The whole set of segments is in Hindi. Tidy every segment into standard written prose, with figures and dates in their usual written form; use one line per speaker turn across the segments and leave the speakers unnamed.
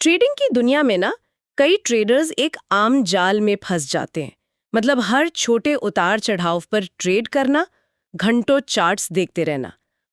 ट्रेडिंग की दुनिया में ना कई ट्रेडर्स एक आम जाल में फंस जाते हैं। मतलब हर छोटे उतार चढ़ाव पर ट्रेड करना, घंटों चार्ट्स देखते रहना।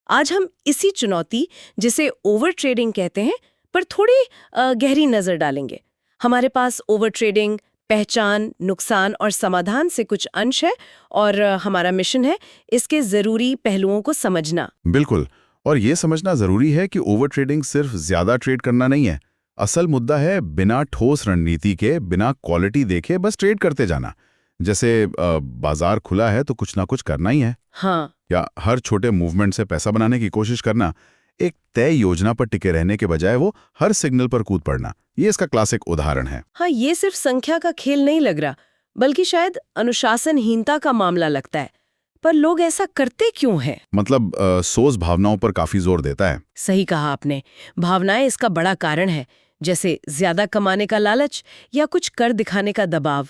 आज हम इसी चुनौती, जिसे ओवर ट्रेडिंग कहते हैं, पर थोड़ी गहरी नजर डालेंगे। हमारे पास ओवर ट्रेडिंग, पहचान, नुकसान और समाधान से कुछ अंश है, और हमारा मिशन है इसके जरूरी पहलुओं को समझना।
बिल्कुल। और ये समझना जरूरी है कि ओवर ट्रेडिंग सिर्फ ज्यादा ट्रेड करना नहीं है। असल मुद्दा है बिना ठोस रणनीति के, बिना क्वालिटी देखे बस ट्रेड करते जाना। जैसे बाजार खुला है तो कुछ ना कुछ करना ही है।
हाँ,
या हर छोटे मूवमेंट से पैसा बनाने की कोशिश करना। एक तय योजना पर टिके रहने के बजाय वो हर सिग्नल पर कूद पड़ना, ये इसका क्लासिक उदाहरण है।
हाँ, ये सिर्फ संख्या का खेल नहीं लग रहा, बल्कि शायद अनुशासनहीनता का मामला लगता है। पर लोग ऐसा करते क्यों हैं?
मतलब सोच भावनाओं पर काफी जोर देता है।
सही कहा आपने। भावनाएं इसका बड़ा कारण है, जैसे ज्यादा कमाने का लालच या कुछ कर दिखाने का दबाव,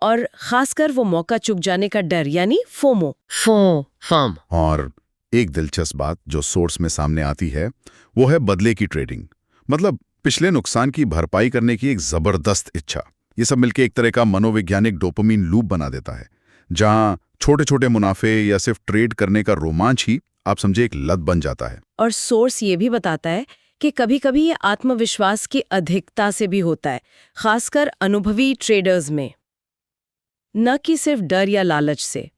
और खासकर वो मौका चूक जाने का डर, यानी फोमो। फॉर्म।
और एक दिलचस्प बात जो सोर्स में सामने आती है वो है बदले की ट्रेडिंग। मतलब पिछले नुकसान की भरपाई करने की एक जबरदस्त इच्छा। ये सब मिलकर एक तरह का मनोवैज्ञानिक डोपामिन लूप बना देता है, जहां छोटे छोटे मुनाफे या सिर्फ ट्रेड करने का रोमांच ही आप समझे एक लत बन जाता है।
और सोर्स ये भी बताता है कि कभी-कभी ये आत्मविश्वास की अधिकता से भी होता है, खासकर अनुभवी ट्रेडर्स में, न कि सिर्फ डर या लालच से।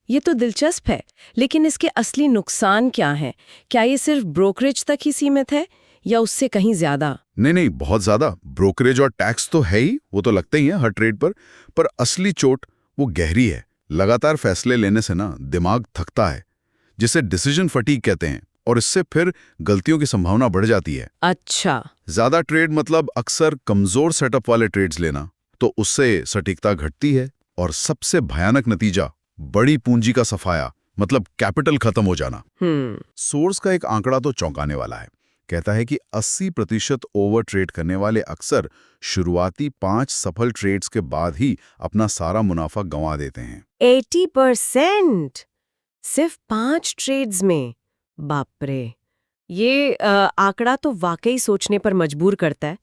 ये तो दिलचस्प है, लेकिन इसके असली नुकसान क्या हैं? क्या ये सिर्फ ब्रोकरेज तक ही सीमित है या उससे कहीं ज्यादा?
नहीं नहीं, बहुत ज्यादा। ब्रोकरेज और टैक्स तो है ही, वो तो लगते ही है हर ट्रेड पर असली चोट वो गहरी है। लगातार फैसले लेने से ना दिमाग थकता है, जिसे डिसीजन फटीग कहते हैं, और इससे फिर गलतियों की संभावना बढ़ जाती है।
अच्छा।
ज्यादा ट्रेड मतलब अक्सर कमजोर सेटअप वाले ट्रेड्स लेना, तो उससे सटीकता घटती है, और सबसे भयानक नतीजा बड़ी पूंजी का सफाया, मतलब कैपिटल खत्म हो जाना। सोर्स का एक आंकड़ा तो चौंकाने वाला है। कहता है कि 80% ओवर ट्रेड करने वाले अक्सर शुरुआती 5 सफल ट्रेड्स के बाद ही अपना सारा मुनाफा गंवा देते हैं।
80%? सिर्फ 5 ट्रेड्स में? बाप रे! ये आंकड़ा तो वाकई सोचने पर मजबूर करता है।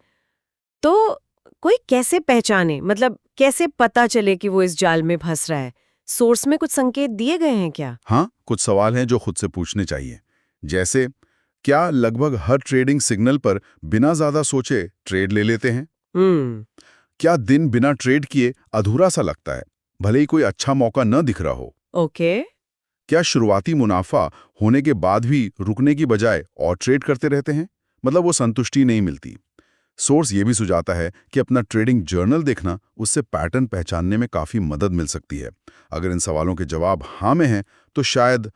तो कोई कैसे पहचाने, मतलब कैसे पता चले कि वो इस जाल में फंस रहा है? सोर्स में कुछ संकेत दिए गए हैं क्या?
हाँ, कुछ सवाल हैं जो खुद से पूछने चाहिए। जैसे, क्या लगभग हर ट्रेडिंग सिग्नल पर बिना ज्यादा सोचे ट्रेड ले लेते हैं? क्या दिन बिना ट्रेड किए अधूरा सा लगता है, भले ही कोई अच्छा मौका न दिख रहा हो?
ओके।
क्या शुरुआती मुनाफा होने के बाद भी रुकने की बजाय और ट्रेड करते रहते हैं? मतलब वो संतुष्टि नहीं मिलती। सोर्स ये भी सुझाता है कि अपना ट्रेडिंग जर्नल देखना उससे पैटर्न पहचानने में काफी मदद मिल सकती है। अगर इन सवालों के जवाब हाँ में हैं, तो शायद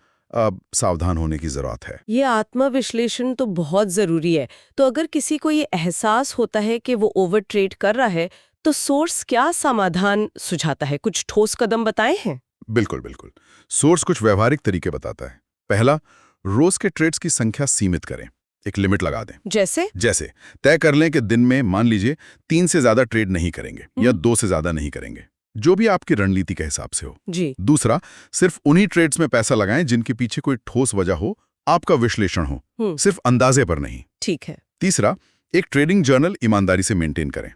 सावधान होने की जरूरत है।
ये आत्मविश्लेषण तो बहुत जरूरी है। तो अगर किसी को ये एहसास होता है कि वो ओवर ट्रेड कर रहा है, तो सोर्स क्या समाधान सुझाता है? कुछ ठोस कदम बताए हैं?
बिल्कुल बिल्कुल। सोर्स कुछ व्यवहारिक तरीके बताता है। पहला, रोज के ट्रेड्स की संख्या सीमित करें, एक लिमिट लगा दें। जैसे तय कर लें कि दिन में मान लीजिए 3 से ज्यादा ट्रेड नहीं करेंगे या 2 से ज्यादा नहीं करेंगे, जो भी आपकी रणनीति के हिसाब से हो।
जी।
दूसरा, सिर्फ उन्हीं ट्रेड्स में पैसा लगाएं जिनके पीछे कोई ठोस वजह हो, आपका विश्लेषण हो, सिर्फ अंदाजे पर नहीं।
ठीक है।
तीसरा, एक ट्रेडिंग जर्नल ईमानदारी से मेंटेन करें।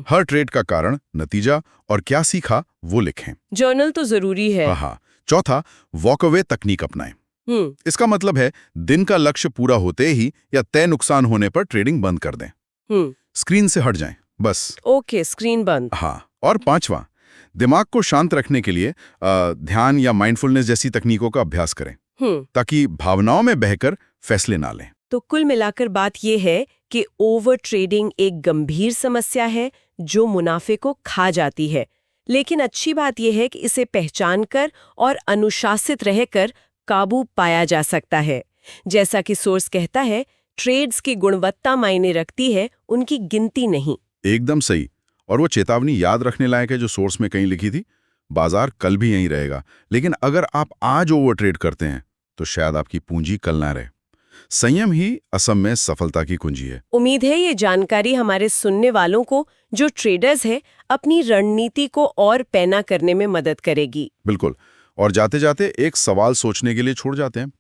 हर ट्रेड का कारण, नतीजा और क्या सीखा वो लिखें।
जर्नल तो जरूरी है।
हाँ। चौथा, वॉक अवे तकनीक अपनाएं। इसका मतलब है दिन का लक्ष्य पूरा होते ही या तय नुकसान होने पर ट्रेडिंग बंद कर दें। स्क्रीन से हट जाएं, बस।
ओके, स्क्रीन बंद।
हाँ। और पांचवा, दिमाग को शांत रखने के लिए ध्यान या माइंडफुलनेस जैसी तकनीकों का अभ्यास करें, ताकि भावनाओं में बहकर फैसले ना लें।
तो कुल मिलाकर बात यह है कि ओवर ट्रेडिंग एक गंभीर समस्या है जो मुनाफे को खा जाती है। लेकिन अच्छी बात यह है कि इसे पहचान कर और अनुशासित रहकर काबू पाया जा सकता है। जैसा कि सोर्स कहता है, ट्रेड्स की गुणवत्ता मायने रखती है, उनकी गिनती नहीं।
एकदम सही। और वो चेतावनी याद रखने लायक है जो सोर्स में कहीं लिखी थी, बाजार कल भी यहीं रहेगा, लेकिन अगर आप आज ओवर ट्रेड करते हैं तो शायद आपकी पूंजी कल ना रहे। संयम ही असम में सफलता की कुंजी है।
उम्मीद है ये जानकारी हमारे सुनने वालों को, जो ट्रेडर्स हैं, अपनी रणनीति को और पैना करने में मदद करेगी।
बिल्कुल। और जाते जाते एक सवाल सोचने के लिए छोड़ जाते हैं,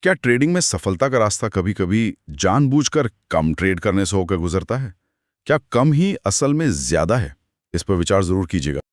क्या ट्रेडिंग में सफलता का रास्ता कभी-कभी जानबूझकर कम ट्रेड करने से होकर गुजरता है? क्या कम ही असल में ज्यादा है? इस पर विचार जरूर कीजिएगा।